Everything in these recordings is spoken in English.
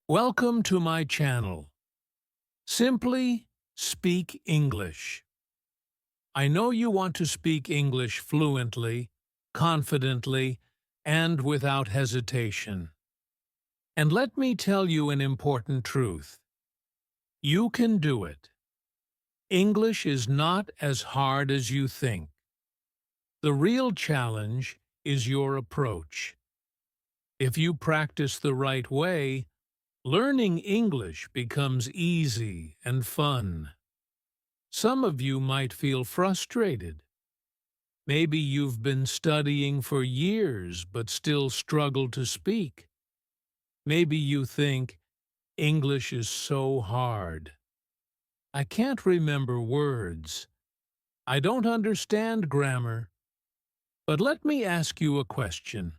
Welcome to my channel. Simply speak English. I know you want to speak English fluently, confidently, and without hesitation. And let me tell you an important truth. You can do it. English is not as hard as you think. The real challenge is your approach. If you practice the right way, learning English becomes easy and fun. Some of you might feel frustrated. Maybe you've been studying for years but still struggle to speak. Maybe you think, English is so hard. I can't remember words. I don't understand grammar. But let me ask you a question.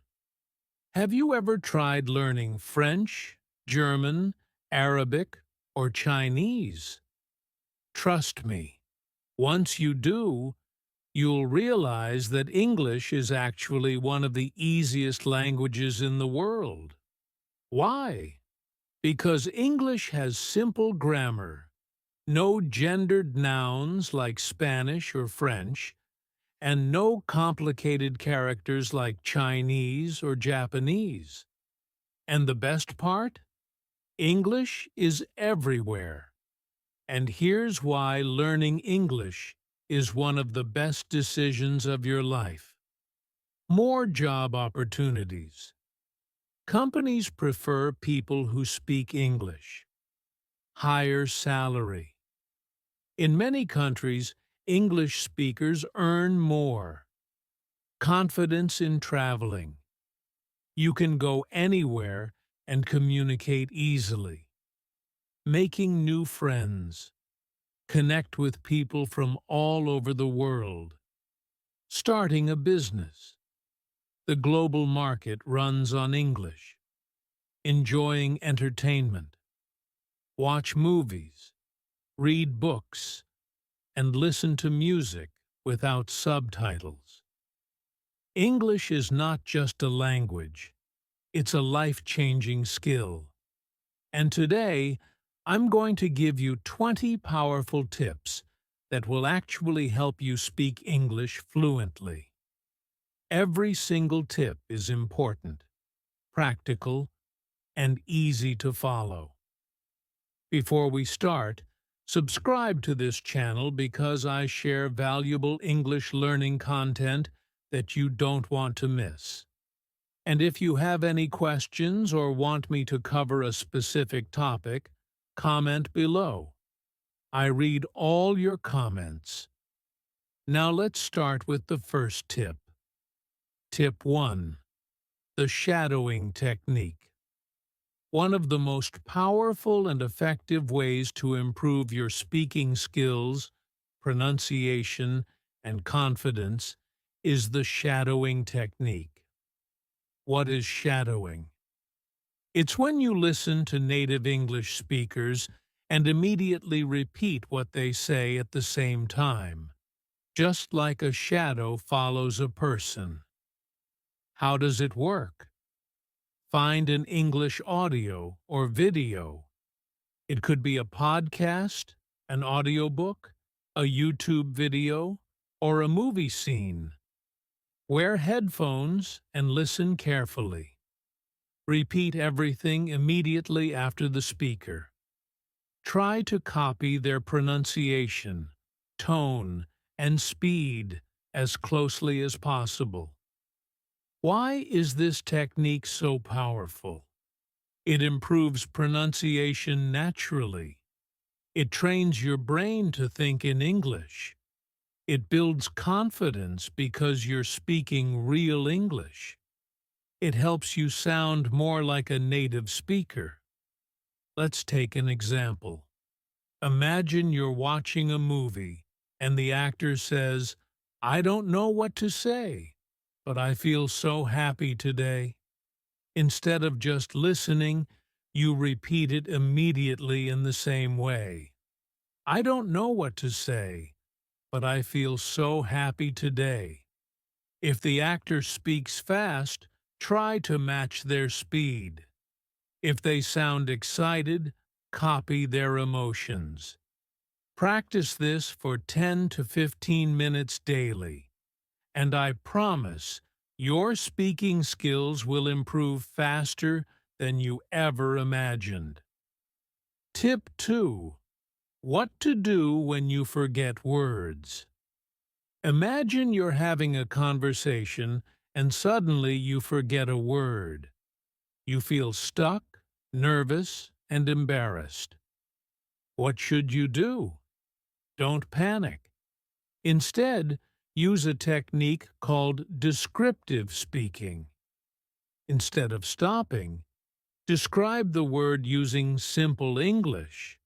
Have you ever tried learning French, German, Arabic, or Chinese? Trust me, once you do, you'll realize that English is actually one of the easiest languages in the world. Why? Because English has simple grammar, no gendered nouns like Spanish or French, and no complicated characters like Chinese or Japanese. And the best part? English is everywhere. And here's why learning English is one of the best decisions of your life. More job opportunities. Companies prefer people who speak English. Higher salary. In many countries, English speakers earn more. Confidence in traveling. You can go anywhere and communicate easily. Making new friends. Connect with people from all over the world. Starting a business. The global market runs on English. Enjoying entertainment. Watch movies. Read books. And listen to music without subtitles. English is not just a language. It's a life-changing skill. And today, I'm going to give you 20 powerful tips that will actually help you speak English fluently. Every single tip is important, practical, and easy to follow. Before we start, subscribe to this channel because I share valuable English learning content that you don't want to miss. And if you have any questions or want me to cover a specific topic, comment below. I read all your comments. Now let's start with the first tip. Tip 1. The shadowing technique. One of the most powerful and effective ways to improve your speaking skills, pronunciation, and confidence is the shadowing technique. What is shadowing? It's when you listen to native English speakers and immediately repeat what they say at the same time, just like a shadow follows a person. How does it work? Find an English audio or video. It could be a podcast, an audiobook, a YouTube video, or a movie scene. Wear headphones and listen carefully. Repeat everything immediately after the speaker. Try to copy their pronunciation, tone, and speed as closely as possible. Why is this technique so powerful? It improves pronunciation naturally. It trains your brain to think in English. It builds confidence because you're speaking real English. It helps you sound more like a native speaker. Let's take an example. Imagine you're watching a movie and the actor says, "I don't know what to say, but I feel so happy today." Instead of just listening, you repeat it immediately in the same way. "I don't know what to say, but I feel so happy today." If the actor speaks fast, try to match their speed. If they sound excited, copy their emotions. Practice this for 10 to 15 minutes daily, and I promise your speaking skills will improve faster than you ever imagined. Tip 2. What to do when you forget words. Imagine you're having a conversation and suddenly you forget a word. You feel stuck, nervous, and embarrassed. What should you do? Don't panic. Instead, use a technique called descriptive speaking. Instead of stopping, describe the word using simple English.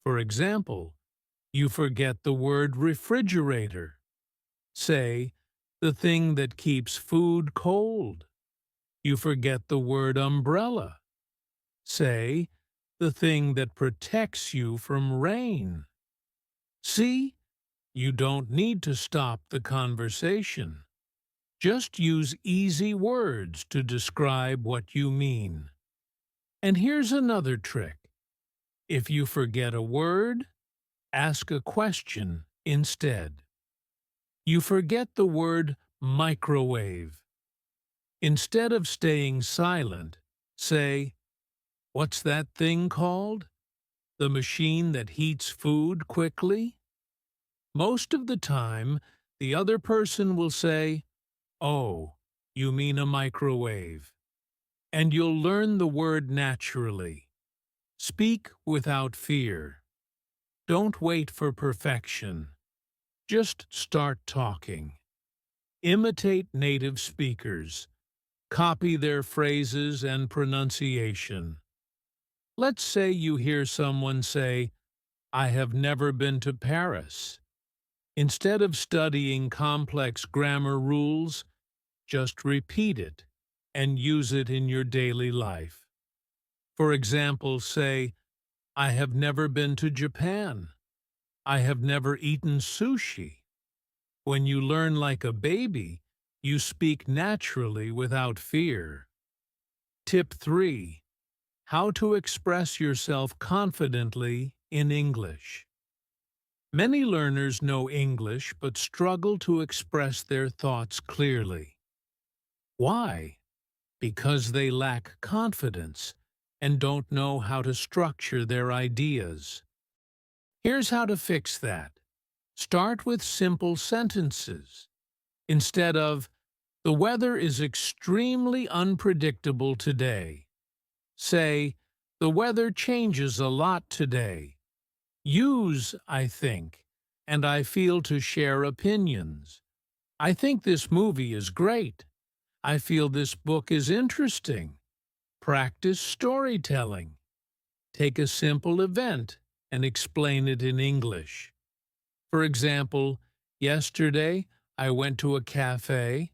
For example, you forget the word refrigerator. Say, the thing that keeps food cold. You forget the word umbrella. Say, the thing that protects you from rain. See, you don't need to stop the conversation. Just use easy words to describe what you mean. And here's another trick. If you forget a word, ask a question instead. You forget the word microwave. Instead of staying silent, say, "What's that thing called? The machine that heats food quickly?" Most of the time, the other person will say, "Oh, you mean a microwave." And you'll learn the word naturally. Speak without fear. Don't wait for perfection. Just start talking. Imitate native speakers. Copy their phrases and pronunciation. Let's say you hear someone say, "I have never been to Paris." Instead of studying complex grammar rules, just repeat it and use it in your daily life. For example, say, "I have never been to Japan." "I have never eaten sushi." When you learn like a baby, you speak naturally without fear. Tip 3. How to express yourself confidently in English. Many learners know English but struggle to express their thoughts clearly. Why? Because they lack confidence and don't know how to structure their ideas. Here's how to fix that. Start with simple sentences. Instead of, "The weather is extremely unpredictable today," say, "The weather changes a lot today." Use "I think" and "I feel" to share opinions. "I think this movie is great." "I feel this book is interesting." Practice storytelling. Take a simple event and explain it in English. For example, yesterday I went to a cafe.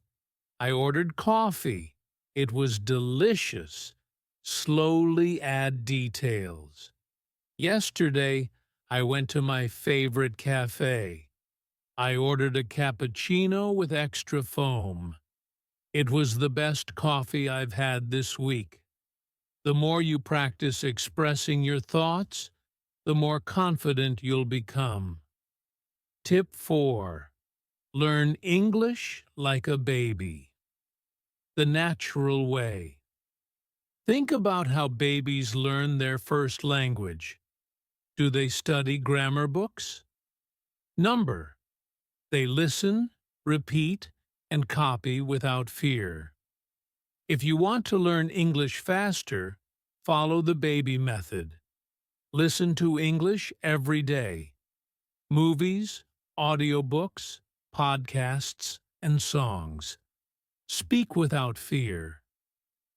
I ordered coffee. It was delicious. Slowly add details. Yesterday I went to my favorite cafe. I ordered a cappuccino with extra foam. It was the best coffee I've had this week. The more you practice expressing your thoughts, the more confident you'll become. Tip 4. Learn English like a baby. The natural way. Think about how babies learn their first language. Do they study grammar books? Number. They listen, repeat, and copy without fear. If you want to learn English faster, follow the baby method. Listen to English every day. Movies, audiobooks, podcasts, and songs. Speak without fear.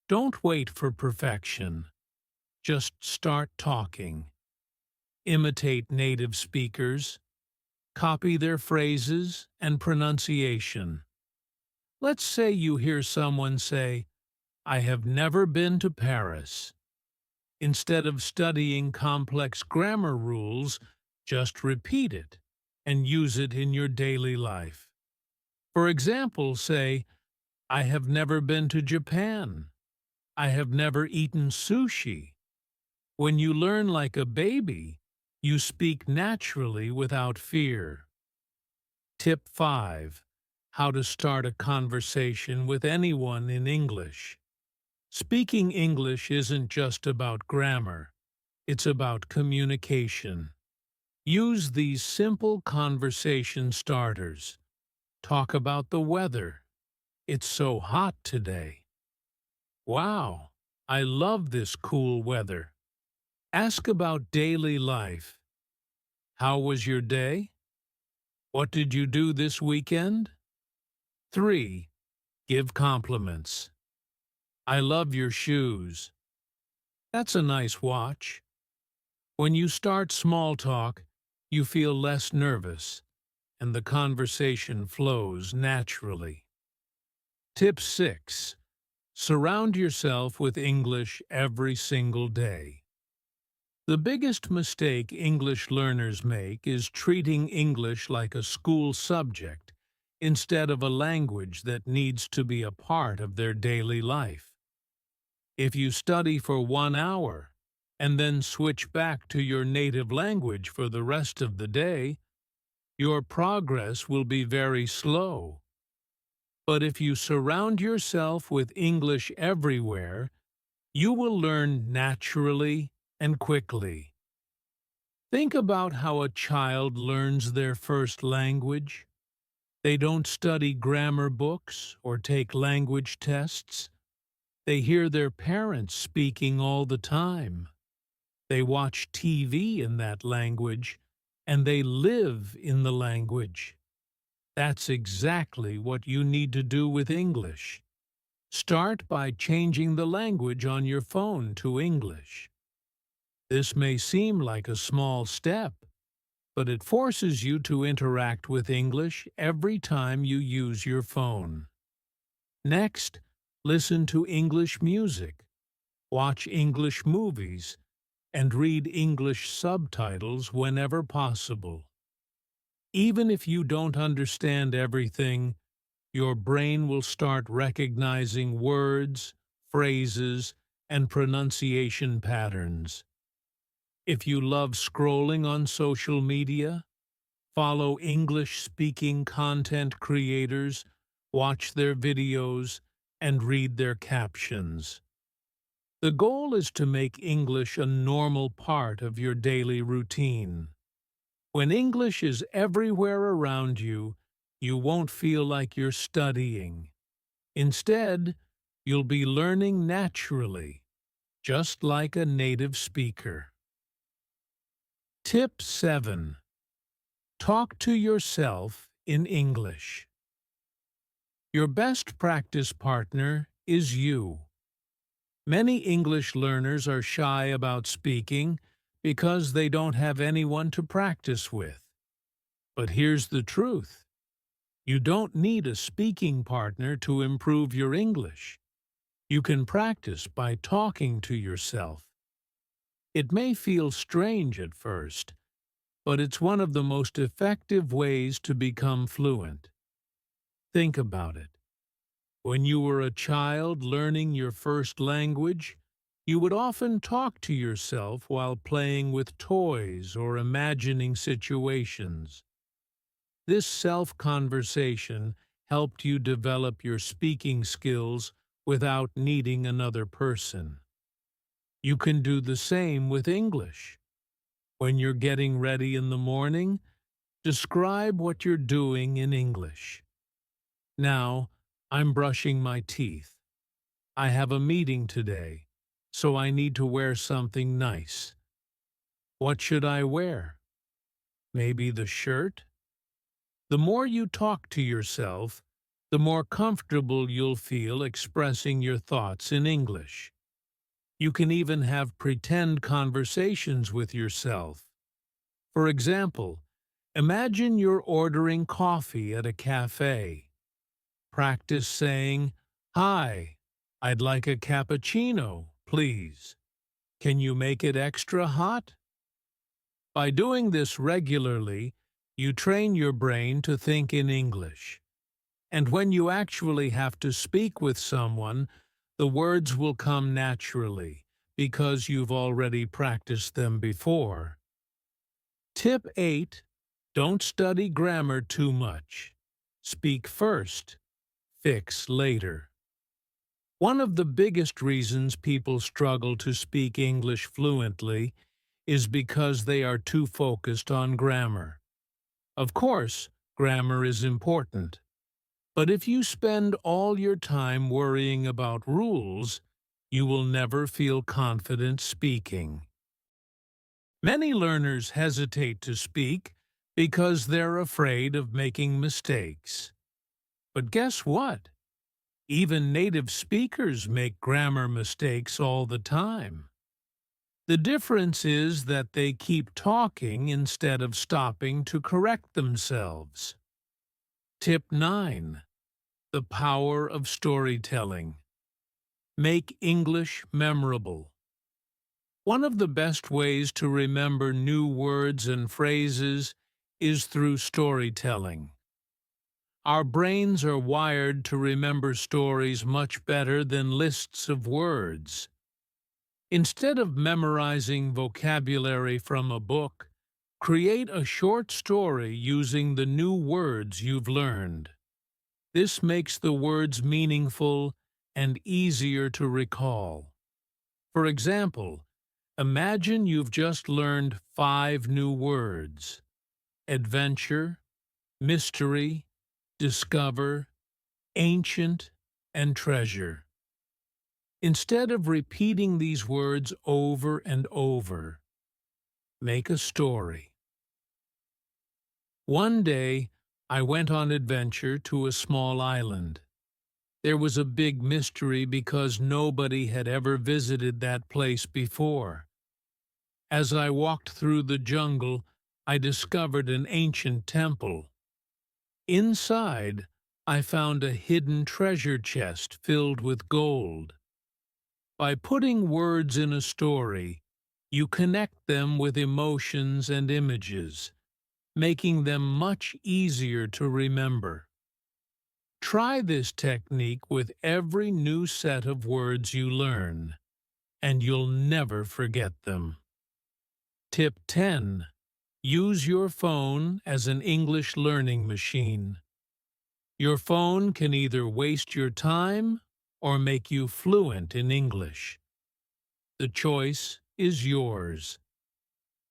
Don't wait for perfection. Just start talking. Imitate native speakers. Copy their phrases and pronunciation. Let's say you hear someone say, "I have never been to Paris." Instead of studying complex grammar rules, just repeat it and use it in your daily life. For example, say, "I have never been to Japan." I have never eaten sushi. When you learn like a baby, you speak naturally without fear. Tip 5. How to start a conversation with anyone in English. Speaking English isn't just about grammar, it's about communication. Use these simple conversation starters. Talk about the weather. It's so hot today. Wow, I love this cool weather. Ask about daily life. How was your day? What did you do this weekend? 3. Give compliments. I love your shoes. That's a nice watch. When you start small talk, you feel less nervous, and the conversation flows naturally. Tip 6. Surround yourself with English every single day. The biggest mistake English learners make is treating English like a school subject instead of a language that needs to be a part of their daily life. If you study for 1 hour and then switch back to your native language for the rest of the day, your progress will be very slow. But if you surround yourself with English everywhere, you will learn naturally and quickly. Think about how a child learns their first language. They don't study grammar books or take language tests. They hear their parents speaking all the time. They watch TV in that language, and they live in the language. That's exactly what you need to do with English. Start by changing the language on your phone to English. This may seem like a small step, but it forces you to interact with English every time you use your phone. Next, listen to English music, watch English movies, and read English subtitles whenever possible. Even if you don't understand everything, your brain will start recognizing words, phrases, and pronunciation patterns. If you love scrolling on social media, follow English-speaking content creators, watch their videos, and read their captions. The goal is to make English a normal part of your daily routine. When English is everywhere around you, you won't feel like you're studying. Instead, you'll be learning naturally, just like a native speaker. Tip 7. Talk to yourself in English. Your best practice partner is you. Many English learners are shy about speaking because they don't have anyone to practice with. But here's the truth. You don't need a speaking partner to improve your English. You can practice by talking to yourself. It may feel strange at first, but it's one of the most effective ways to become fluent. Think about it. When you were a child learning your first language, you would often talk to yourself while playing with toys or imagining situations. This self-conversation helped you develop your speaking skills without needing another person. You can do the same with English. When you're getting ready in the morning, describe what you're doing in English. Now, I'm brushing my teeth. I have a meeting today, so I need to wear something nice. What should I wear? Maybe the shirt? The more you talk to yourself, the more comfortable you'll feel expressing your thoughts in English. You can even have pretend conversations with yourself. For example, imagine you're ordering coffee at a cafe. Practice saying, "Hi, I'd like a cappuccino, please. Can you make it extra hot?" By doing this regularly, you train your brain to think in English. And when you actually have to speak with someone, The words will come naturally because you've already practiced them before. Tip 8. Don't study grammar too much. Speak first, fix later. One of the biggest reasons people struggle to speak English fluently is because they are too focused on grammar. Of course, grammar is important. But if you spend all your time worrying about rules, you will never feel confident speaking. Many learners hesitate to speak because they're afraid of making mistakes. But guess what? Even native speakers make grammar mistakes all the time. The difference is that they keep talking instead of stopping to correct themselves. Tip 9. The power of storytelling. Make English memorable. One of the best ways to remember new words and phrases is through storytelling. Our brains are wired to remember stories much better than lists of words. Instead of memorizing vocabulary from a book, create a short story using the new words you've learned. This makes the words meaningful and easier to recall. For example, imagine you've just learned 5 new words: adventure, mystery, discover, ancient, and treasure. Instead of repeating these words over and over, make a story. One day, I went on adventure to a small island. There was a big mystery because nobody had ever visited that place before. As I walked through the jungle, I discovered an ancient temple. Inside, I found a hidden treasure chest filled with gold. By putting words in a story, you connect them with emotions and images, making them much easier to remember. Try this technique with every new set of words you learn, and you'll never forget them. Tip 10. Use your phone as an English learning machine. Your phone can either waste your time or make you fluent in English. The choice is yours.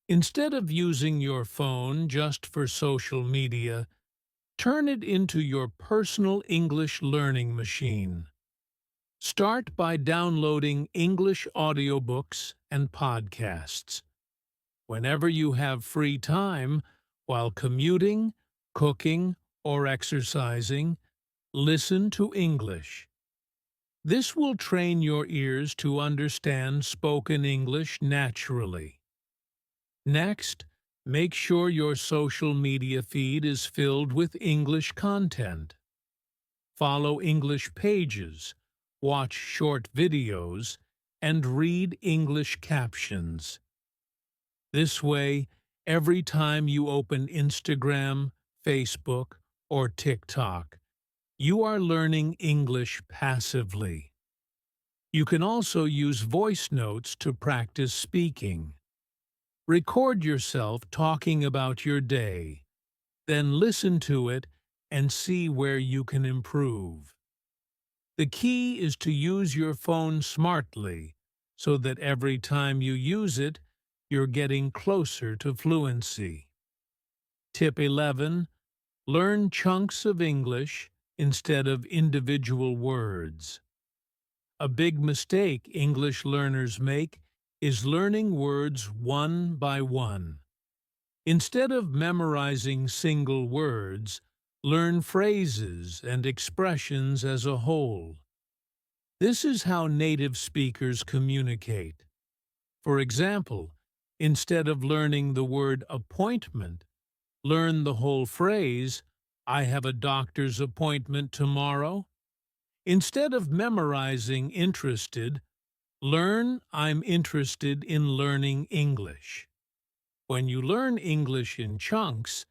Instead of using your phone just for social media, turn it into your personal English learning machine. Start by downloading English audiobooks and podcasts. Whenever you have free time, while commuting, cooking, or exercising, listen to English. This will train your ears to understand spoken English naturally. Next, make sure your social media feed is filled with English content. Follow English pages, watch short videos, and read English captions. This way, every time you open Instagram, Facebook, or TikTok, you are learning English passively. You can also use voice notes to practice speaking. Record yourself talking about your day, then listen to it and see where you can improve. The key is to use your phone smartly so that every time you use it, you're getting closer to fluency. Tip 11. Learn chunks of English instead of individual words. A big mistake English learners make is learning words one by one. Instead of memorizing single words, learn phrases and expressions as a whole. This is how native speakers communicate. For example, instead of learning the word appointment, learn the whole phrase, "I have a doctor's appointment tomorrow." Instead of memorizing interested, learn "I'm interested in learning English." When you learn English in chunks,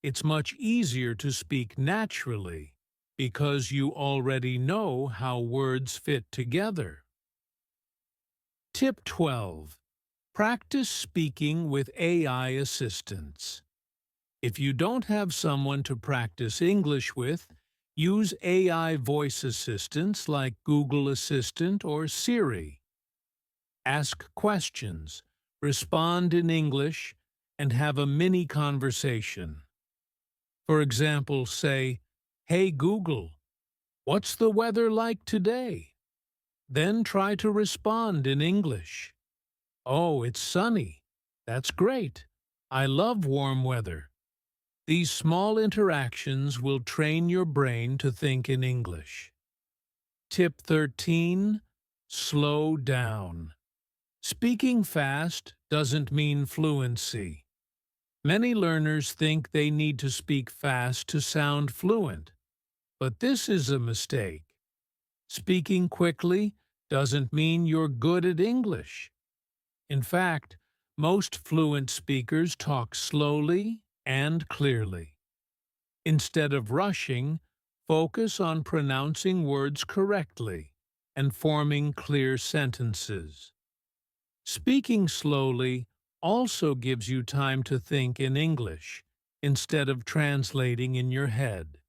it's much easier to speak naturally because you already know how words fit together. Tip 12. Practice speaking with AI assistants. If you don't have someone to practice English with, use AI voice assistants like Google Assistant or Siri. Ask questions, respond in English, and have a mini conversation. For example, say, "Hey Google, what's the weather like today?" Then try to respond in English. "Oh, it's sunny. That's great. I love warm weather." These small interactions will train your brain to think in English. Tip 13. Slow down. Speaking fast doesn't mean fluency. Many learners think they need to speak fast to sound fluent, but this is a mistake. Speaking quickly doesn't mean you're good at English. In fact, most fluent speakers talk slowly and clearly. Instead of rushing, focus on pronouncing words correctly and forming clear sentences. Speaking slowly also gives you time to think in English instead of translating in your head.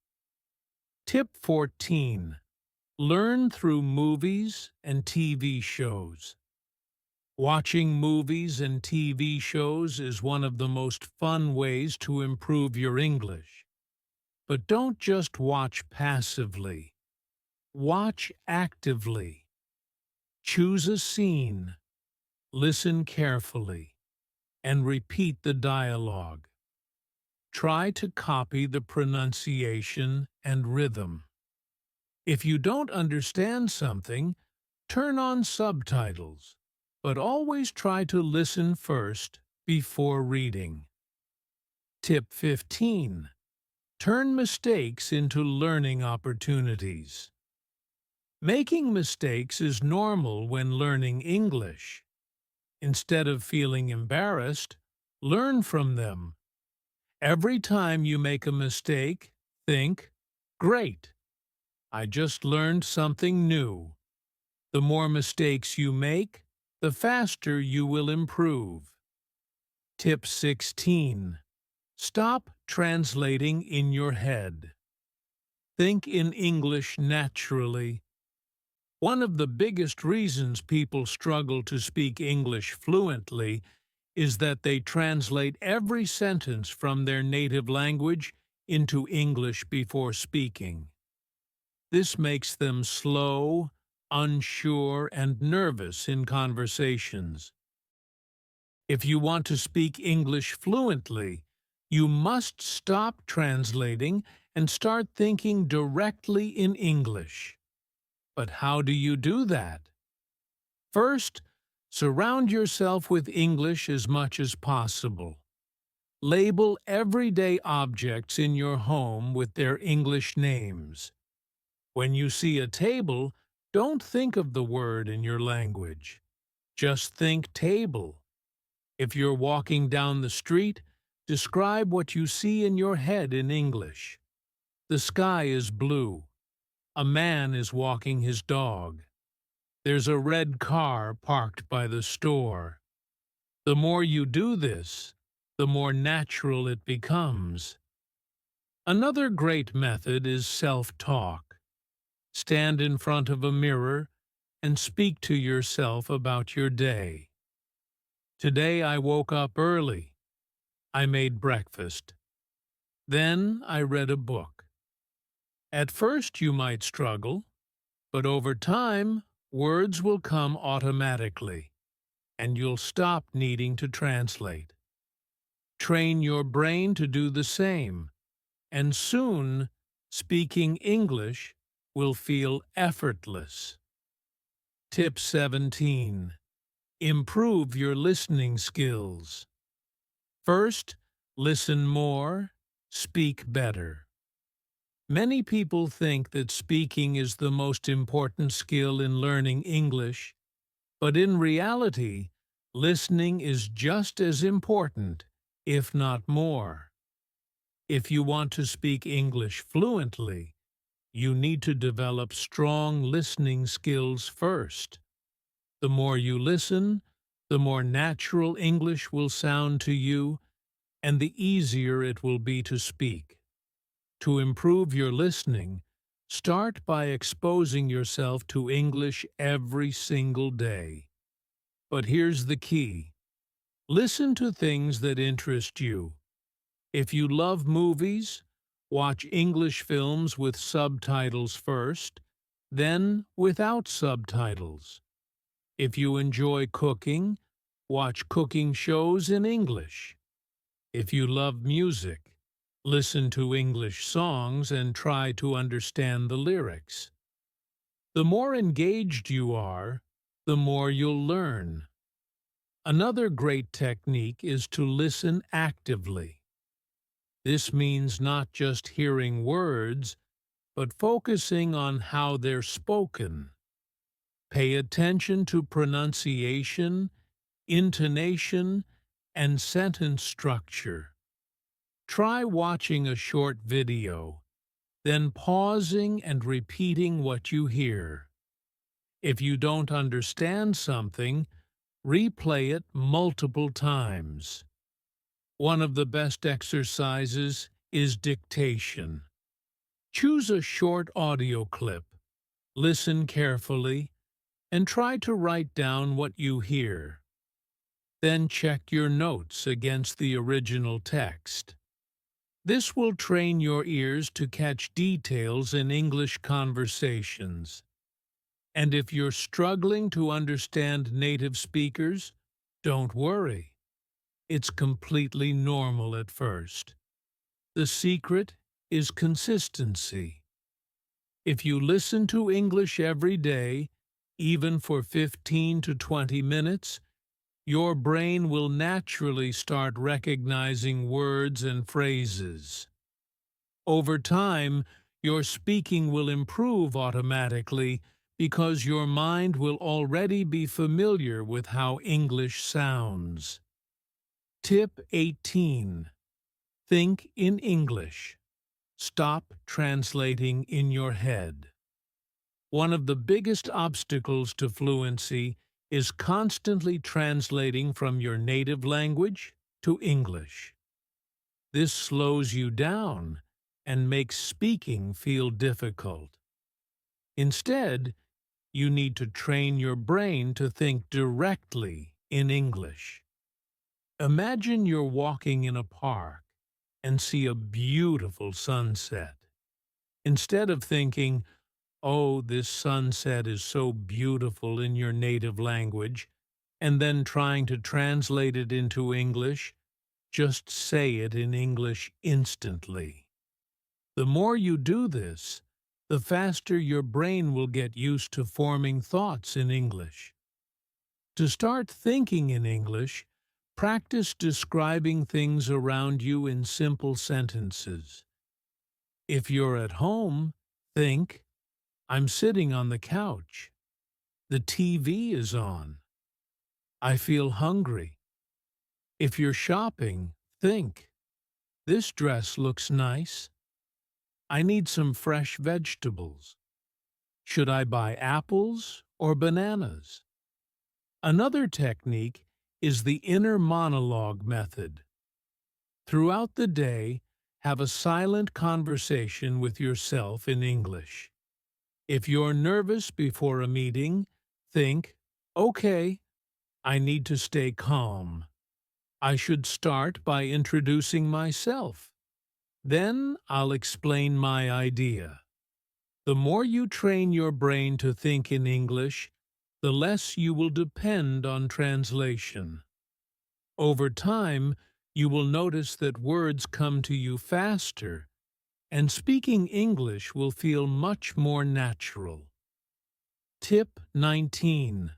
Tip 14. Learn through movies and TV shows. Watching movies and TV shows is one of the most fun ways to improve your English. But don't just watch passively. Watch actively. Choose a scene, listen carefully, and repeat the dialogue. Try to copy the pronunciation and rhythm. If you don't understand something, turn on subtitles, but always try to listen first before reading. Tip 15. Turn mistakes into learning opportunities. Making mistakes is normal when learning English. Instead of feeling embarrassed, learn from them. Every time you make a mistake, think, "Great, I just learned something new." The more mistakes you make, the faster you will improve. Tip 16. Stop translating in your head. Think in English naturally. One of the biggest reasons people struggle to speak English fluently is that they translate every sentence from their native language into English before speaking. This makes them slow, unsure, and nervous in conversations. If you want to speak English fluently, you must stop translating and start thinking directly in English. But how do you do that? First, surround yourself with English as much as possible. Label everyday objects in your home with their English names. When you see a table, don't think of the word in your language. Just think table. If you're walking down the street, describe what you see in your head in English. The sky is blue. A man is walking his dog. There's a red car parked by the store. The more you do this, the more natural it becomes. Another great method is self-talk. Stand in front of a mirror and speak to yourself about your day. Today I woke up early. I made breakfast. Then I read a book. At first you might struggle, but over time, words will come automatically, and you'll stop needing to translate. Train your brain to do the same, and soon, speaking English will feel effortless. Tip 17. Improve your listening skills. First, listen more, speak better. Many people think that speaking is the most important skill in learning English, but in reality, listening is just as important, if not more. If you want to speak English fluently, you need to develop strong listening skills first. The more you listen, the more natural English will sound to you, and the easier it will be to speak. To improve your listening, start by exposing yourself to English every single day. But here's the key. Listen to things that interest you. If you love movies, watch English films with subtitles first, then without subtitles. If you enjoy cooking, watch cooking shows in English. If you love music, listen to English songs and try to understand the lyrics. The more engaged you are, the more you'll learn. Another great technique is to listen actively. This means not just hearing words, but focusing on how they're spoken. Pay attention to pronunciation, intonation, and sentence structure. Try watching a short video, then pausing and repeating what you hear. If you don't understand something, replay it multiple times. One of the best exercises is dictation. Choose a short audio clip, listen carefully, and try to write down what you hear. Then check your notes against the original text. This will train your ears to catch details in English conversations. And if you're struggling to understand native speakers, don't worry. It's completely normal at first. The secret is consistency. If you listen to English every day, even for 15 to 20 minutes, your brain will naturally start recognizing words and phrases. Over time, your speaking will improve automatically because your mind will already be familiar with how English sounds. Tip 18. Think in English. Stop translating in your head. One of the biggest obstacles to fluency is constantly translating from your native language to English. This slows you down and makes speaking feel difficult. Instead, you need to train your brain to think directly in English. Imagine you're walking in a park and see a beautiful sunset. Instead of thinking, "Oh, this sunset is so beautiful," in your native language, and then trying to translate it into English, just say it in English instantly. The more you do this, the faster your brain will get used to forming thoughts in English. To start thinking in English, practice describing things around you in simple sentences. If you're at home, think, "I'm sitting on the couch. The TV is on. I feel hungry." If you're shopping, think, "This dress looks nice. I need some fresh vegetables. Should I buy apples or bananas?" Another technique is the inner monologue method. Throughout the day, have a silent conversation with yourself in English. If you're nervous before a meeting, think, "Okay, I need to stay calm. I should start by introducing myself. Then I'll explain my idea." The more you train your brain to think in English, the less you will depend on translation. Over time, you will notice that words come to you faster, and speaking English will feel much more natural. Tip 19.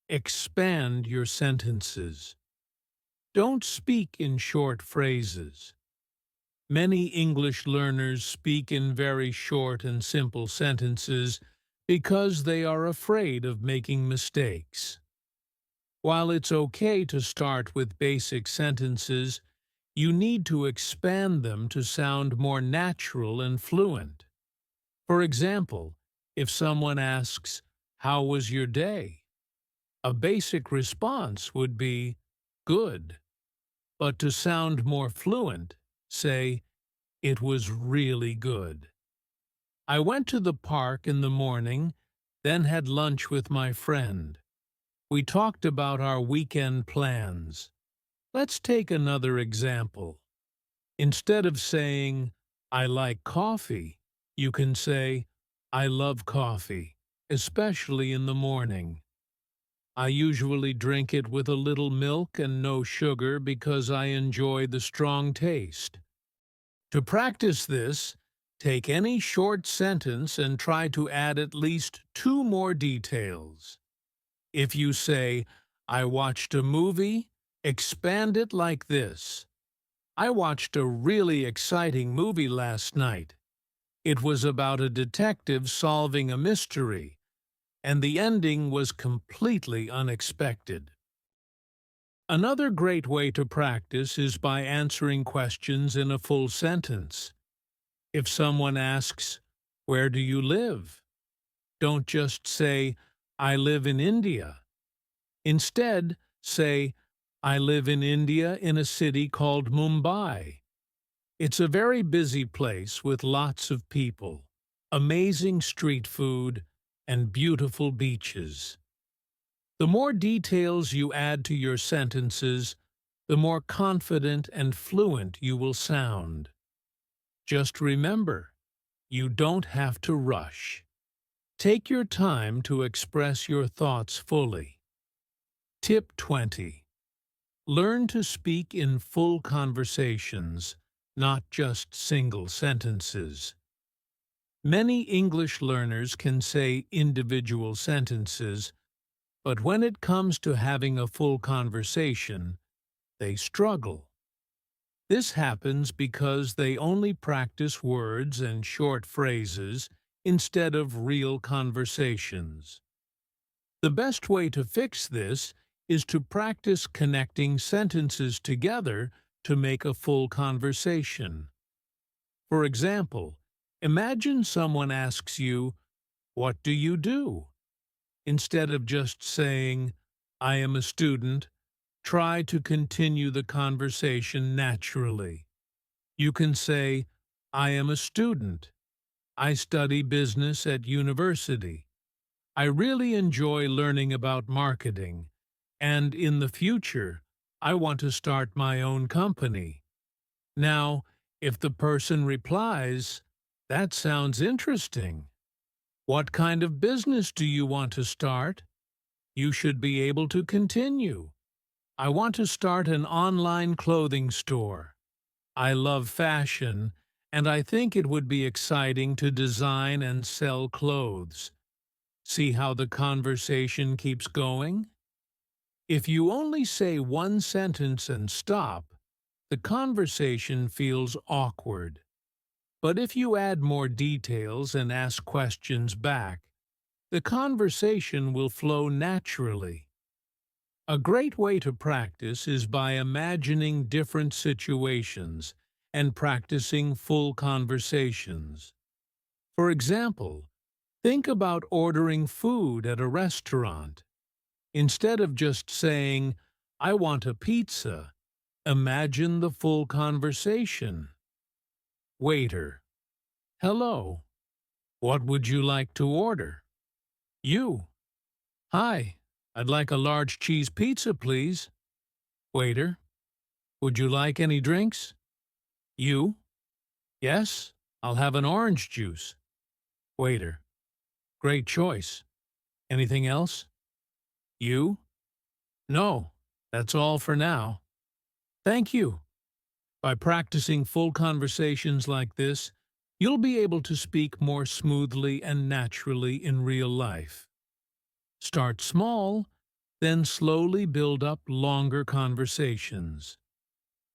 Expand your sentences. Don't speak in short phrases. Many English learners speak in very short and simple sentences because they are afraid of making mistakes. While it's okay to start with basic sentences, you need to expand them to sound more natural and fluent. For example, if someone asks, "How was your day?" a basic response would be, "Good." But to sound more fluent, say, "It was really good. I went to the park in the morning, then had lunch with my friend. We talked about our weekend plans." Let's take another example. Instead of saying, "I like coffee," you can say, "I love coffee, especially in the morning. I usually drink it with a little milk and no sugar because I enjoy the strong taste." To practice this, take any short sentence and try to add at least two more details. If you say, "I watched a movie," expand it like this: "I watched a really exciting movie last night. It was about a detective solving a mystery, and the ending was completely unexpected." Another great way to practice is by answering questions in a full sentence. If someone asks, "Where do you live?" don't just say, "I live in India." Instead, say, "I live in India in a city called Mumbai. It's a very busy place with lots of people, amazing street food, and beautiful beaches." The more details you add to your sentences, the more confident and fluent you will sound. Just remember, you don't have to rush. Take your time to express your thoughts fully. Tip 20. Learn to speak in full conversations, not just single sentences. Many English learners can say individual sentences, but when it comes to having a full conversation, they struggle. This happens because they only practice words and short phrases instead of real conversations. The best way to fix this is to practice connecting sentences together to make a full conversation. For example, imagine someone asks you, "What do you do?" Instead of just saying, "I am a student," try to continue the conversation naturally. You can say, "I am a student. I study business at university. I really enjoy learning about marketing, and in the future, I want to start my own company." Now, if the person replies, "That sounds interesting. What kind of business do you want to start?" you should be able to continue. "I want to start an online clothing store. I love fashion, and I think it would be exciting to design and sell clothes." See how the conversation keeps going? If you only say one sentence and stop, the conversation feels awkward. But if you add more details and ask questions back, the conversation will flow naturally. A great way to practice is by imagining different situations and practicing full conversations. For example, think about ordering food at a restaurant. Instead of just saying, "I want a pizza," imagine the full conversation. Waiter: "Hello. What would you like to order?" You: "Hi. I'd like a large cheese pizza, please." Waiter: "Would you like any drinks?" You: "Yes, I'll have an orange juice." Waiter: "Great choice. Anything else?" You: "No, that's all for now. Thank you." By practicing full conversations like this, you'll be able to speak more smoothly and naturally in real life. Start small, then slowly build up longer conversations.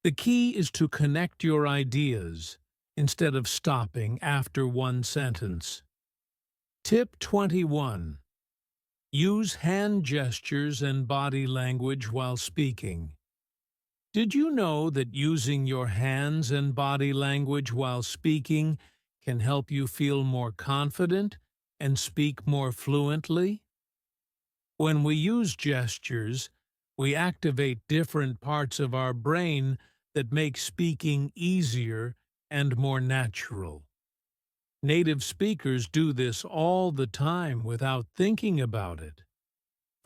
The key is to connect your ideas instead of stopping after one sentence. Tip 21. Use hand gestures and body language while speaking. Did you know that using your hands and body language while speaking can help you feel more confident and speak more fluently? When we use gestures, we activate different parts of our brain that make speaking easier and more natural. Native speakers do this all the time without thinking about it.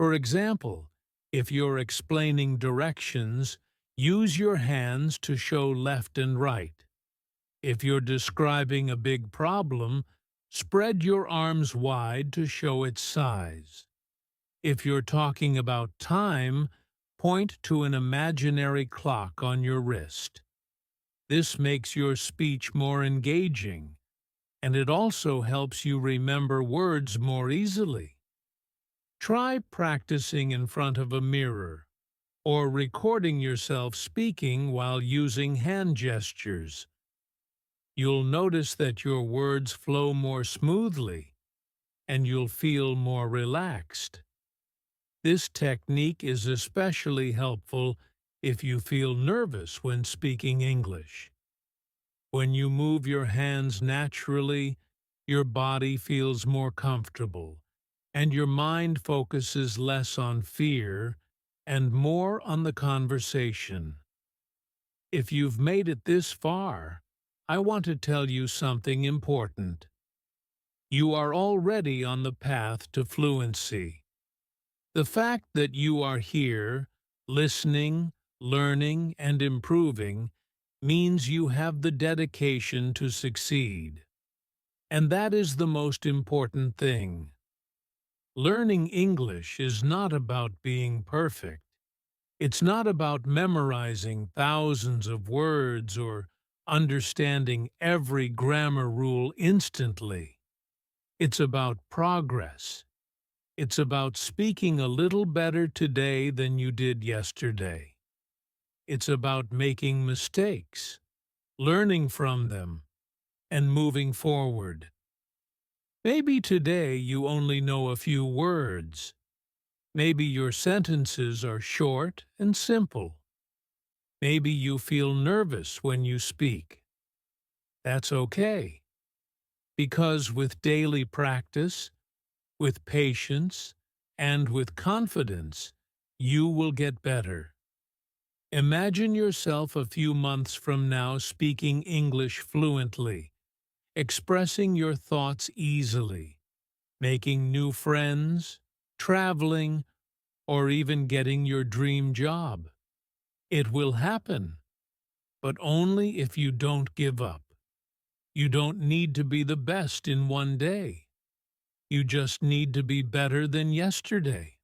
For example, if you're explaining directions, use your hands to show left and right. If you're describing a big problem, spread your arms wide to show its size. If you're talking about time, point to an imaginary clock on your wrist. This makes your speech more engaging, and it also helps you remember words more easily. Try practicing in front of a mirror or recording yourself speaking while using hand gestures. You'll notice that your words flow more smoothly and you'll feel more relaxed. This technique is especially helpful if you feel nervous when speaking English. When you move your hands naturally, your body feels more comfortable, and your mind focuses less on fear and more on the conversation. If you've made it this far, I want to tell you something important. You are already on the path to fluency. The fact that you are here, listening, learning, and improving means you have the dedication to succeed. And that is the most important thing. Learning English is not about being perfect. It's not about memorizing thousands of words or understanding every grammar rule instantly. It's about progress. It's about speaking a little better today than you did yesterday. It's about making mistakes, learning from them, and moving forward. Maybe today you only know a few words. Maybe your sentences are short and simple. Maybe you feel nervous when you speak. That's okay, because with daily practice, with patience, and with confidence, you will get better. Imagine yourself a few months from now speaking English fluently, expressing your thoughts easily, making new friends, traveling, or even getting your dream job. It will happen, but only if you don't give up. You don't need to be the best in one day. You just need to be better than yesterday.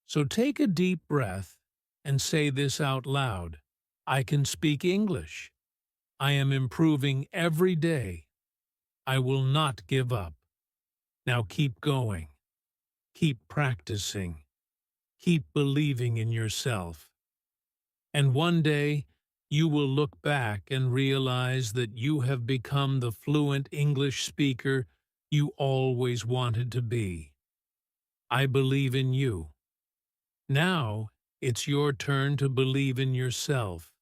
So take a deep breath and say this out loud. I can speak English. I am improving every day. I will not give up. Now keep going. Keep practicing. Keep believing in yourself. And one day, you will look back and realize that you have become the fluent English speaker you always wanted to be. I believe in you. Now, it's your turn to believe in yourself.